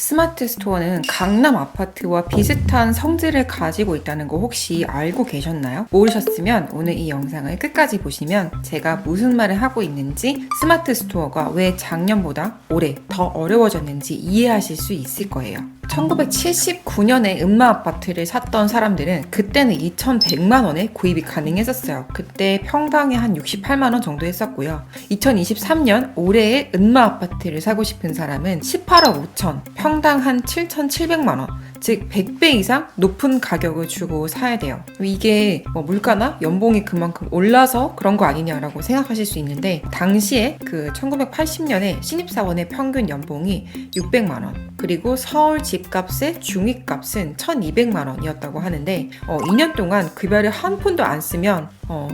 스마트 스토어는 강남 아파트와 비슷한 성질을 가지고 있다는 거 혹시 알고 계셨나요? 모르셨으면 오늘 이 영상을 끝까지 보시면 제가 무슨 말을 하고 있는지, 스마트 스토어가 왜 작년보다 올해 더 어려워졌는지 이해하실 수 있을 거예요. 1979년에 음마 아파트를 샀던 사람들은 그때는 2,100만 원에 구입이 가능했었어요. 그때 평당에 한 68만 원 정도 했었고요. 2023년 올해의 음마 아파트를 사고 싶은 사람은 18억 5천, 평당 한 7,700만 원, 즉 100배 이상 높은 가격을 주고 사야 돼요. 이게 물가나 연봉이 그만큼 올라서 그런 거 아니냐라고 생각하실 수 있는데, 당시에 그 1980년에 신입사원의 평균 연봉이 600만 원, 그리고 서울 집값의 중위값은 1,200만 원이었다고 하는데 2년 동안 급여를 한 푼도 안 쓰면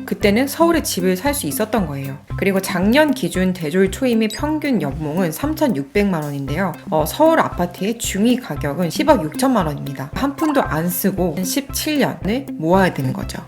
그때는 서울에 집을 살 수 있었던 거예요. 그리고 작년 기준 대졸 초임의 평균 연봉은 3,600만 원인데요. 서울 아파트의 중위 가격은 10억 6천만 원입니다. 한 푼도 안 쓰고 17년을 모아야 되는 거죠.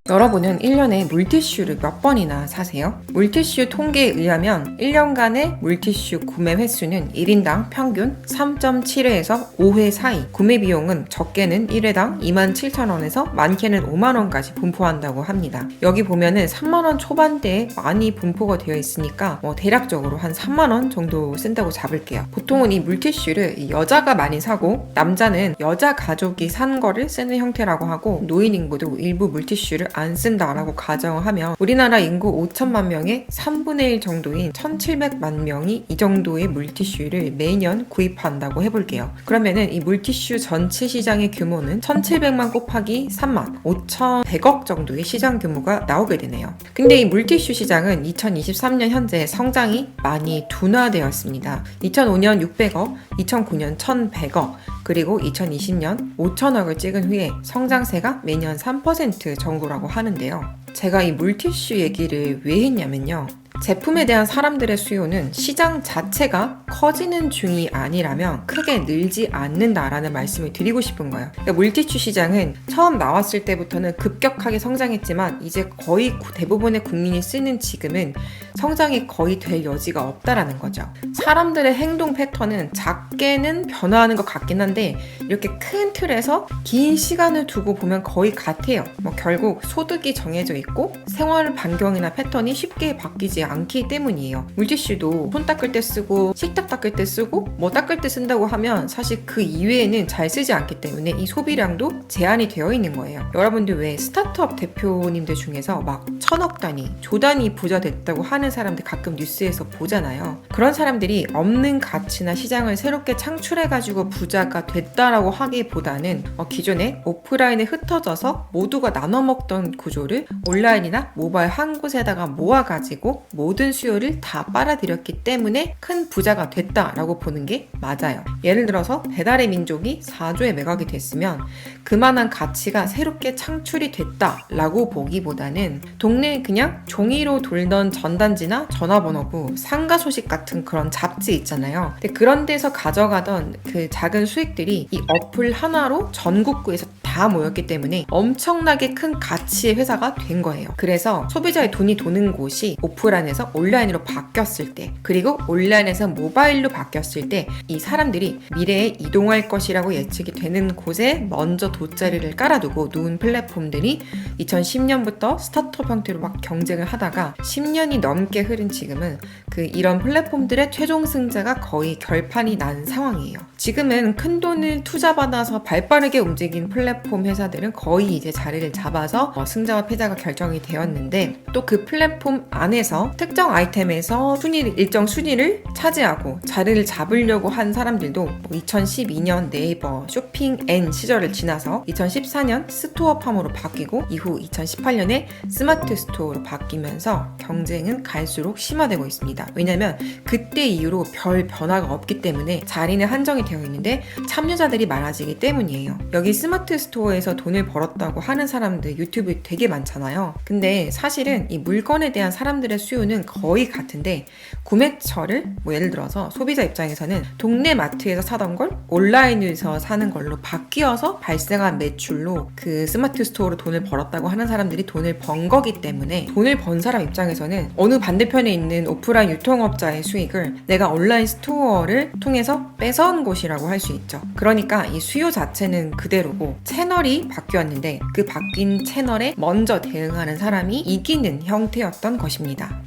여러분은 1년에 물티슈를 몇 번이나 사세요? 물티슈 통계에 의하면 1년간의 물티슈 구매 횟수는 1인당 평균 3.7회에서 5회 사이, 구매 비용은 적게는 1회당 27,000원에서 많게는 5만원까지 분포한다고 합니다. 여기 보면은 3만원 초반대에 많이 분포가 되어 있으니까 대략적으로 한 3만원 정도 쓴다고 잡을게요. 보통은 이 물티슈를 여자가 많이 사고 남자는 여자 가족이 산 거를 쓰는 형태라고 하고, 노인 인구도 일부 물티슈를 안 쓴다라고 가정하면 우리나라 인구 5천만 명의 3분의 1 정도인 1,700만 명이 이 정도의 물티슈를 매년 구입한다고 해볼게요. 그러면은 이 물티슈 전체 시장의 규모는 1,700만 곱하기 3만 5,100억 정도의 시장 규모가 나오게 되네요. 근데 이 물티슈 시장은 2023년 현재 성장이 많이 둔화되었습니다. 2005년 600억, 2009년 1,100억, 그리고 2020년 5천억을 찍은 후에 성장세가 매년 3% 정도라고 하는데요. 제가 이 물티슈 얘기를 왜 했냐면요. 제품에 대한 사람들의 수요는 시장 자체가 커지는 중이 아니라면 크게 늘지 않는다라는 말씀을 드리고 싶은 거예요. 그러니까 물티슈 시장은 처음 나왔을 때부터는 급격하게 성장했지만 이제 거의 대부분의 국민이 쓰는 지금은 성장이 거의 될 여지가 없다라는 거죠. 사람들의 행동 패턴은 작게는 변화하는 것 같긴 한데 이렇게 큰 틀에서 긴 시간을 두고 보면 거의 같아요. 결국 소득이 정해져 있고 생활 반경이나 패턴이 쉽게 바뀌지 않기 때문이에요. 물티슈도 손 닦을 때 쓰고 식탁 닦을 때 쓰고 닦을 때 쓴다고 하면 사실 그 이외에는 잘 쓰지 않기 때문에 이 소비량도 제한이 되어 있는 거예요. 여러분들 왜 스타트업 대표님들 중에서 막 1,000억 단위, 조 단위 부자 됐다고 하는 사람들 가끔 뉴스에서 보잖아요. 그런 사람들이 없는 가치나 시장을 새롭게 창출해가지고 부자가 됐다라고 하기보다는 기존에 오프라인에 흩어져서 모두가 나눠 먹던 구조를 온라인이나 모바일 한 곳에다가 모아가지고 모든 수요를 다 빨아들였기 때문에 큰 부자가 됐다라고 보는 게 맞아요. 예를 들어서 배달의 민족이 4조의 매각이 됐으면 그만한 가치가 새롭게 창출이 됐다라고 보기보다는 동네에 그냥 종이로 돌던 전단지나 전화번호부, 상가 소식 같은 그런 잡지 있잖아요. 근데 그런 데서 가져가던 그 작은 수익들이 이 어플 하나로 전국구에서 다 모였기 때문에 엄청나게 큰 가치의 회사가 된 거예요. 그래서 소비자의 돈이 도는 곳이 오프라인에서 온라인으로 바뀌었을 때, 그리고 온라인에서 모바일로 바뀌었을 때 이 사람들이 미래에 이동할 것이라고 예측이 되는 곳에 먼저 돗자리를 깔아두고 누운 플랫폼들이 2010년부터 스타트업 형태로 막 경쟁을 하다가 10년이 넘게 흐른 지금은 이런 플랫폼들의 최종 승자가 거의 결판이 난 상황이에요. 지금은 큰 돈을 투자받아서 발빠르게 움직인 플랫폼 회사들은 거의 이제 자리를 잡아서 승자와 패자가 결정이 되었는데, 또 그 플랫폼 안에서 특정 아이템에서 일정 순위를 차지하고 자리를 잡으려고 한 사람들도 2012년 네이버 쇼핑&N 시절을 지나서 2014년 스토어팜으로 바뀌고 이후 2018년에 스마트 스토어로 바뀌면서 경쟁은 갈수록 심화되고 있습니다. 왜냐면 그때 이후로 별 변화가 없기 때문에 자리는 한정이 되어 있는데 참여자들이 많아지기 때문이에요. 여기 스마트 스토어에서 돈을 벌었다고 하는 사람들 유튜브에 되게 많잖아요. 근데 사실은 이 물건에 대한 사람들의 수요는 거의 같은데 구매처를 예를 들어서 소비자 입장에서는 동네 마트에서 사던 걸 온라인에서 사는 걸로 바뀌어서 발생한 매출로 그 스마트 스토어로 돈을 벌었다고 하는 사람들이 돈을 번 거기 때문에 돈을 번 사람 입장에서는 어느 반대편에 있는 오프라인 유통업자의 수익을 내가 온라인 스토어를 통해서 뺏어온 것이라고 할 수 있죠. 그러니까 이 수요 자체는 그대로고 채널이 바뀌었는데 그 바뀐 채널에 먼저 대응하는 사람이 이기는 형태였던 것입니다.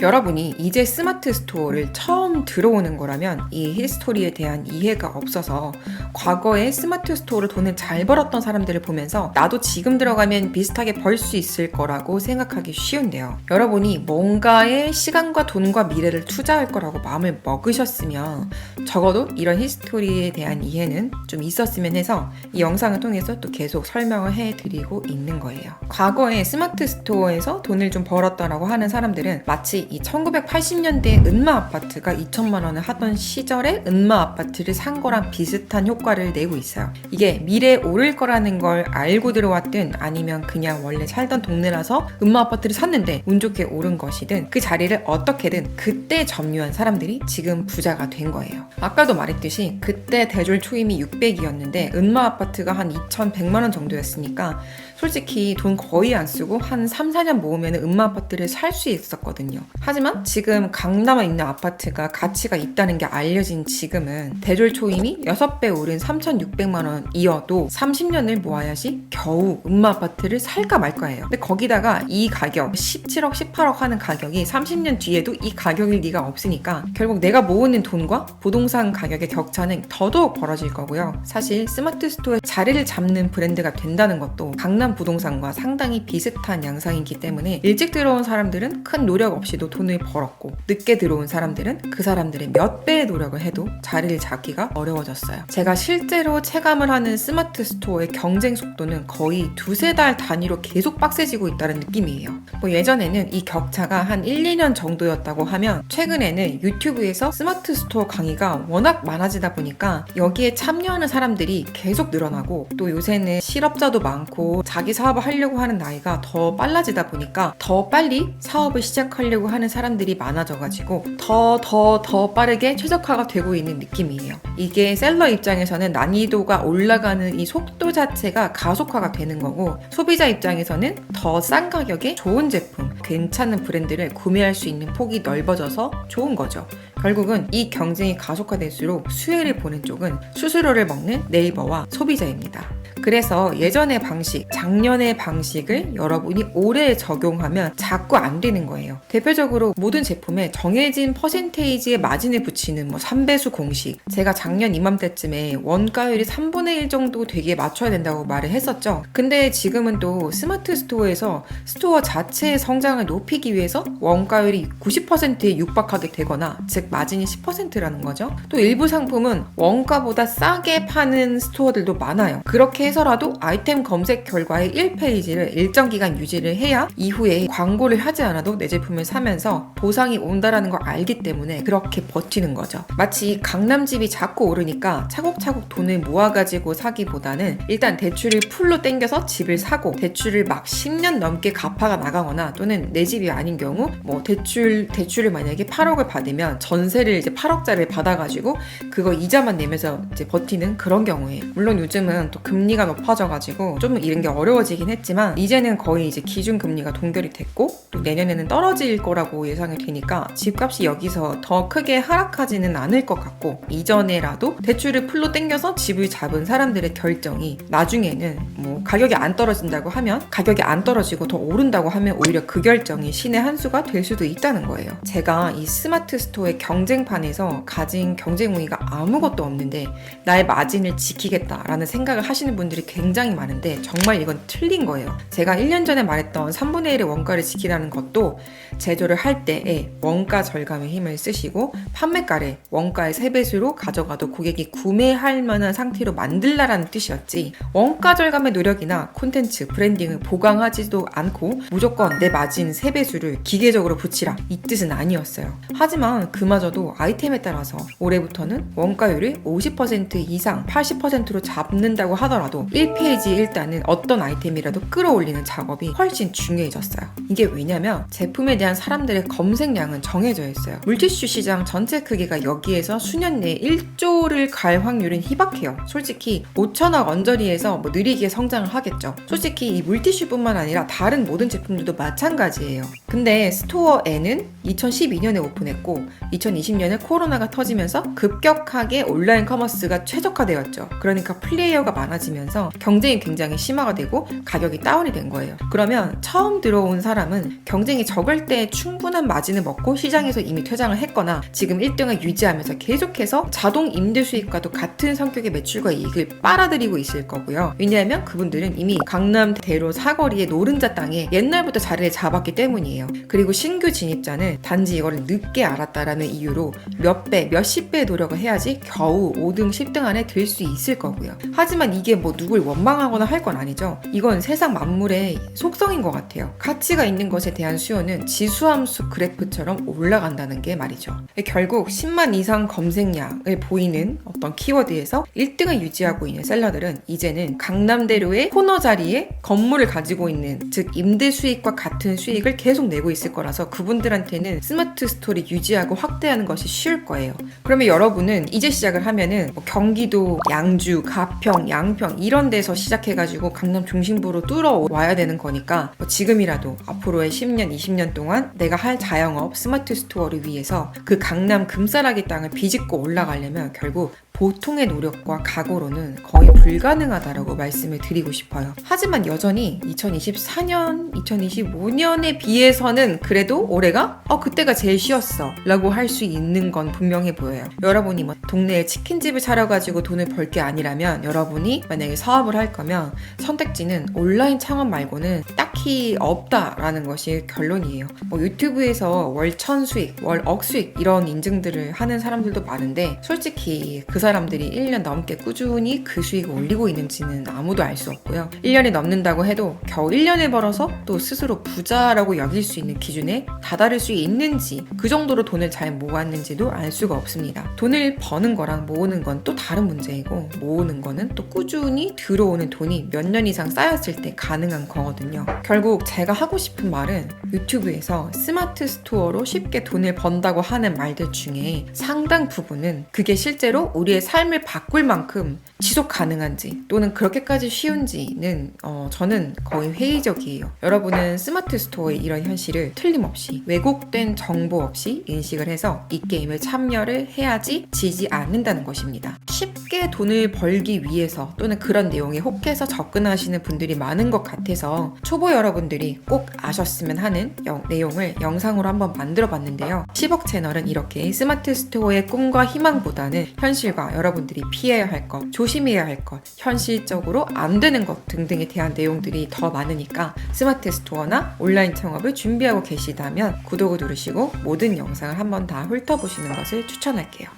여러분이 이제 스마트 스토어를 처음 들어오는 거라면 이 히스토리에 대한 이해가 없어서 과거에 스마트 스토어로 돈을 잘 벌었던 사람들을 보면서 나도 지금 들어가면 비슷하게 벌 수 있을 거라고 생각하기 쉬운데요. 여러분이 뭔가에 시간과 돈과 미래를 투자할 거라고 마음을 먹으셨으면 적어도 이런 히스토리에 대한 이해는 좀 있었으면 해서 이 영상을 통해서 또 계속 설명을 해드리고 있는 거예요. 과거에 스마트 스토어에서 돈을 좀 벌었다라고 하는 사람들은 마치 이 1980년대 은마 아파트가 2천만 원을 하던 시절에 은마 아파트를 산 거랑 비슷한 효과를 내고 있어요. 이게 미래에 오를 거라는 걸 알고 들어왔든 아니면 그냥 원래 살던 동네라서 은마 아파트를 샀는데 운 좋게 오른 것이든 그 자리를 어떻게든 그때 점유한 사람들이 지금 부자가 된 거예요. 아까도 말했듯이 그때 대졸 초임이 600이었는데 은마 아파트가 한 2,100만 원 정도였으니까 솔직히 돈 거의 안 쓰고 한 3, 4년 모으면 은마 아파트를 살 수 있었거든요. 하지만 지금 강남에 있는 아파트가 가치가 있다는 게 알려진 지금은 대졸 초임이 6배 오른 3,600만 원이어도 30년을 모아야지 겨우 은마 아파트를 살까 말까예요. 근데 거기다가 이 가격 17억, 18억 하는 가격이 30년 뒤에도 이 가격일 리가 없으니까 결국 내가 모으는 돈과 부동산 가격의 격차는 더더욱 벌어질 거고요. 사실 스마트 스토어에 자리를 잡는 브랜드가 된다는 것도 강남 부동산과 상당히 비슷한 양상이기 때문에 일찍 들어온 사람들은 큰 노력 없이도 돈을 벌었고 늦게 들어온 사람들은 그 사람들의 몇 배의 노력을 해도 자리를 잡기가 어려워졌어요. 제가 실제로 체감을 하는 스마트 스토어의 경쟁 속도는 거의 두세 달 단위로 계속 빡세지고 있다는 느낌이에요. 예전에는 이 격차가 한 1, 2년 정도였다고 하면 최근에는 유튜브에서 스마트 스토어 강의가 워낙 많아지다 보니까 여기에 참여하는 사람들이 계속 늘어나고 또 요새는 실업자도 많고 자기 사업을 하려고 하는 나이가 더 빨라지다 보니까 더 빨리 사업을 시작하려고 하는 사람들이 많아져가지고 더 빠르게 최적화가 되고 있는 느낌이에요. 이게 셀러 입장에서는 난이도가 올라가는 이 속도 자체가 가속화가 되는 거고 소비자 입장에서는 더 싼 가격에 좋은 제품, 괜찮은 브랜드를 구매할 수 있는 폭이 넓어져서 좋은 거죠. 결국은 이 경쟁이 가속화될수록 수혜를 보는 쪽은 수수료를 먹는 네이버와 소비자입니다. 그래서 예전의 방식, 작년의 방식을 여러분이 올해 적용하면 자꾸 안 되는 거예요. 대표적으로 모든 제품에 정해진 퍼센테이지의 마진을 붙이는 3배수 공식. 제가 작년 이맘때쯤에 원가율이 3분의 1 정도 되게 맞춰야 된다고 말을 했었죠. 근데 지금은 또 스마트 스토어에서 스토어 자체의 성장을 높이기 위해서 원가율이 90%에 육박하게 되거나 즉 마진이 10%라는 거죠. 또 일부 상품은 원가보다 싸게 파는 스토어들도 많아요. 그렇게 해서라도 아이템 검색 결과의 1페이지를 일정 기간 유지를 해야 이후에 광고를 하지 않아도 내 제품을 사면서 보상이 온다라는 걸 알기 때문에 그렇게 버티는 거죠. 마치 강남집이 자꾸 오르니까 차곡차곡 돈을 모아가지고 사기보다는 일단 대출을 풀로 땡겨서 집을 사고 대출을 막 10년 넘게 갚아가 나가거나 또는 내 집이 아닌 경우 대출을 만약에 8억을 받으면 전세를 이제 8억짜리를 받아가지고 그거 이자만 내면서 이제 버티는 그런 경우에 물론 요즘은 또 금리가 높아져가지고 좀 이런 게 어려워지긴 했지만 이제는 거의 이제 기준금리가 동결이 됐고 또 내년에는 떨어질 거라고 예상이 되니까 집값이 여기서 더 크게 하락하지는 않을 것 같고 이전에라도 대출을 풀로 땡겨서 집을 잡은 사람들의 결정이 나중에는 가격이 안 떨어진다고 하면 가격이 안 떨어지고 더 오른다고 하면 오히려 그 결정이 신의 한 수가 될 수도 있다는 거예요. 제가 이 스마트 스토어의 경쟁판에서 가진 경쟁 우위가 아무것도 없는데 나의 마진을 지키겠다라는 생각을 하시는 분들이 굉장히 많은데 정말 이건 틀린 거예요. 제가 1년 전에 말했던 3분의 1의 원가를 지키라는 것도 제조를 할 때에 원가 절감의 힘을 쓰시고 판매가를 원가의 3배수로 가져가도 고객이 구매할 만한 상태로 만들라라는 뜻이었지 원가 절감의 노력이나 콘텐츠, 브랜딩을 보강하지도 않고 무조건 내 마진 3배수를 기계적으로 붙이라 이 뜻은 아니었어요. 하지만 그마저도 아이템에 따라서 올해부터는 원가율을 50% 이상 80%로 잡는다고 하더라도 하더라도 1페이지 일단은 어떤 아이템이라도 끌어올리는 작업이 훨씬 중요해졌어요. 이게 왜냐면 제품에 대한 사람들의 검색량은 정해져 있어요. 물티슈 시장 전체 크기가 여기에서 수년 내에 1조를 갈 확률은 희박해요. 솔직히 5천억 언저리에서 느리게 성장을 하겠죠. 솔직히 이 물티슈뿐만 아니라 다른 모든 제품들도 마찬가지예요. 근데 스토어에는 2012년에 오픈했고 2020년에 코로나가 터지면서 급격하게 온라인 커머스가 최적화되었죠. 그러니까 플레이어가 많아지면서 경쟁이 굉장히 심화가 되고 가격이 다운이 된 거예요. 그러면 처음 들어온 사람은 경쟁이 적을 때 충분한 마진을 먹고 시장에서 이미 퇴장을 했거나 지금 1등을 유지하면서 계속해서 자동 임대 수익과도 같은 성격의 매출과 이익을 빨아들이고 있을 거고요. 왜냐하면 그분들은 이미 강남 대로 사거리의 노른자 땅에 옛날부터 자리를 잡았기 때문이에요. 그리고 신규 진입자는 단지 이거를 늦게 알았다라는 이유로 몇 배, 몇십 배의 노력을 해야지 겨우 5등, 10등 안에 들 수 있을 거고요. 하지만 이게 누굴 원망하거나 할 건 아니죠. 이건 세상 만물의 속성인 것 같아요. 가치가 있는 것에 대한 수요는 지수함수 그래프처럼 올라간다는 게 말이죠. 결국 10만 이상 검색량을 보이는 어떤 키워드에서 1등을 유지하고 있는 셀러들은 이제는 강남대로의 코너 자리에 건물을 가지고 있는, 즉 임대 수익과 같은 수익을 계속 내고 있을 거라서 그분들한테는 스마트 스토어를 유지하고 확대하는 것이 쉬울 거예요. 그러면 여러분은 이제 시작을 하면은 경기도, 양주, 가평, 양평 이런 데서 시작해가지고 강남 중심부로 뚫어와야 되는 거니까 지금이라도 앞으로의 10년, 20년 동안 내가 할 자영업 스마트 스토어를 위해서 그 강남 금싸라기 땅을 비집고 올라가려면 결국 보통의 노력과 각오로는 거의 불가능하다라고 말씀을 드리고 싶어요. 하지만 여전히 2024년, 2025년에 비해서는 그래도 올해가 그때가 제일 쉬웠어 라고 할 수 있는 건 분명해 보여요. 여러분이 동네에 치킨집을 차려가지고 돈을 벌 게 아니라면, 여러분이 만약에 사업을 할 거면 선택지는 온라인 창업 말고는 딱히 없다라는 것이 결론이에요. 유튜브에서 월 1000 수익, 월 억 수익 이런 인증들을 하는 사람들도 많은데 솔직히 그 사람들이 1년 넘게 꾸준히 그 수익을 올리고 있는지는 아무도 알 수 없고요. 1년이 넘는다고 해도 겨우 1년을 벌어서 또 스스로 부자라고 여길 수 있는 기준에 다다를 수 있는지, 그 정도로 돈을 잘 모았는지도 알 수가 없습니다. 돈을 버는 거랑 모으는 건 또 다른 문제이고, 모으는 거는 또 꾸준히 들어오는 돈이 몇 년 이상 쌓였을 때 가능한 거거든요. 결국 제가 하고 싶은 말은 유튜브에서 스마트 스토어로 쉽게 돈을 번다고 하는 말들 중에 상당 부분은 그게 실제로 우리의 삶을 바꿀 만큼 지속 가능한지 또는 그렇게까지 쉬운지는 저는 거의 회의적이에요. 여러분은 스마트 스토어의 이런 현실을 틀림없이 왜곡된 정보 없이 인식을 해서 이 게임에 참여를 해야지 지지 않는다는 것입니다. 쉽게 돈을 벌기 위해서 또는 그런 내용에 혹해서 접근하시는 분들이 많은 것 같아서 초보 여러분들이 꼭 아셨으면 하는 내용을 영상으로 한번 만들어 봤는데요. 10억 채널은 이렇게 스마트 스토어의 꿈과 희망보다는 현실과 여러분들이 피해야 할 것, 조심해야 할 것, 현실적으로 안 되는 것 등등에 대한 내용들이 더 많으니까 스마트 스토어나 온라인 창업을 준비하고 계시다면 구독을 누르시고 모든 영상을 한번 다 훑어보시는 것을 추천할게요.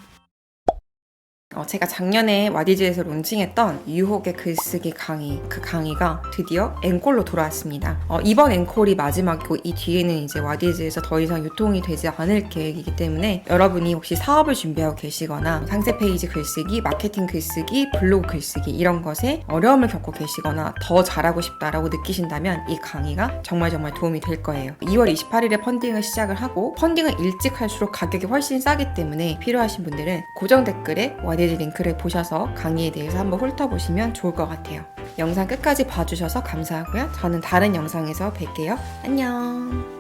제가 작년에 와디즈에서 론칭했던 유혹의 글쓰기 강의, 그 강의가 드디어 앵콜로 돌아왔습니다. 이번 앵콜이 마지막이고 이 뒤에는 이제 와디즈에서 더 이상 유통이 되지 않을 계획이기 때문에 여러분이 혹시 사업을 준비하고 계시거나 상세 페이지 글쓰기, 마케팅 글쓰기, 블로그 글쓰기 이런 것에 어려움을 겪고 계시거나 더 잘하고 싶다라고 느끼신다면 이 강의가 정말 도움이 될 거예요. 2월 28일에 펀딩을 시작을 하고, 펀딩을 일찍 할수록 가격이 훨씬 싸기 때문에 필요하신 분들은 고정 댓글에 와디즈 링크를 보셔서 강의에 대해서 한번 훑어보시면 좋을 것 같아요. 영상 끝까지 봐주셔서 감사하고요. 저는 다른 영상에서 뵐게요. 안녕.